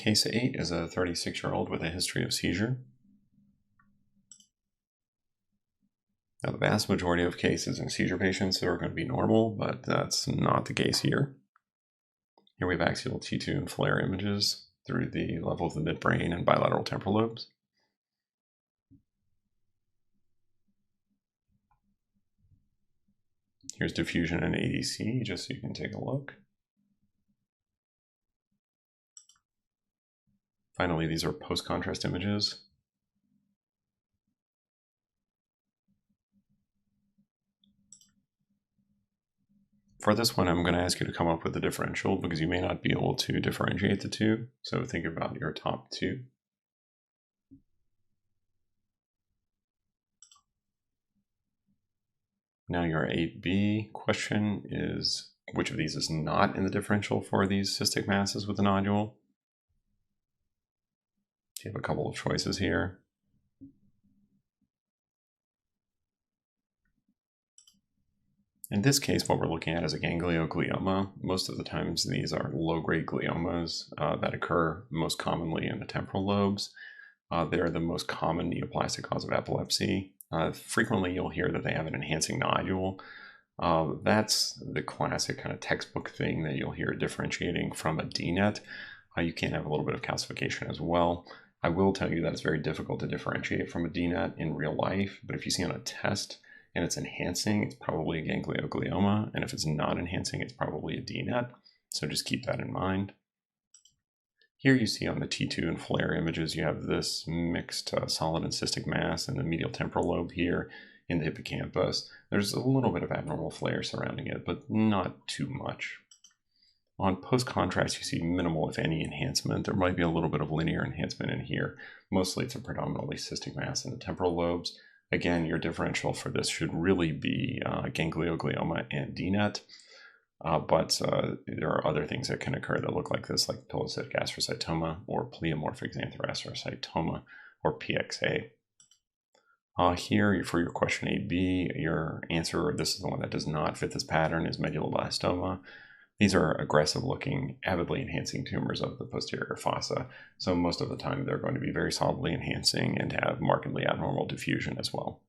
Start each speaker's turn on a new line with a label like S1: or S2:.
S1: case 8 is a 36-year-old with a history of seizure. Now, the vast majority of cases in seizure patients are going to be normal, but that's not the case here. Here we have axial T2 and FLAIR images through the level of the midbrain and bilateral temporal lobes. Here's diffusion and ADC, just so you can take a look. Finally, these are post-contrast images. For this one, I'm going to ask you to come up with a differential because you may not be able to differentiate the two. So think about your top two. Now your 8B question is, which of these is not in the differential for these cystic masses with a nodule? You have a couple of choices here. In this case, what we're looking at is a ganglioglioma. Most of the times these are low-grade gliomas that occur most commonly in the temporal lobes. They're the most common neoplastic cause of epilepsy. Frequently you'll hear that they have an enhancing nodule. That's the classic kind of textbook thing that you'll hear differentiating from a DNET. You can have a little bit of calcification as well. I will tell you that it's very difficult to differentiate from a DNET in real life, but if you see on a test and it's enhancing, it's probably a ganglioglioma, and if it's not enhancing, it's probably a DNET, so just keep that in mind. Here you see on the T2 and FLAIR images, you have this mixed solid and cystic mass in the medial temporal lobe here in the hippocampus. There's a little bit of abnormal FLAIR surrounding it, but not too much. On post-contrast, you see minimal, if any, enhancement. There might be a little bit of linear enhancement in here. Mostly it's a predominantly cystic mass in the temporal lobes. Again, your differential for this should really be ganglioglioma and DNET. But there are other things that can occur that look like this, like pilocytic astrocytoma or pleomorphic xanthoastrocytoma or PXA. Here, for your question 8B, your answer, this is the one that does not fit this pattern, is medulloblastoma. These are aggressive-looking, avidly enhancing tumors of the posterior fossa. So most of the time, they're going to be very solidly enhancing and have markedly abnormal diffusion as well.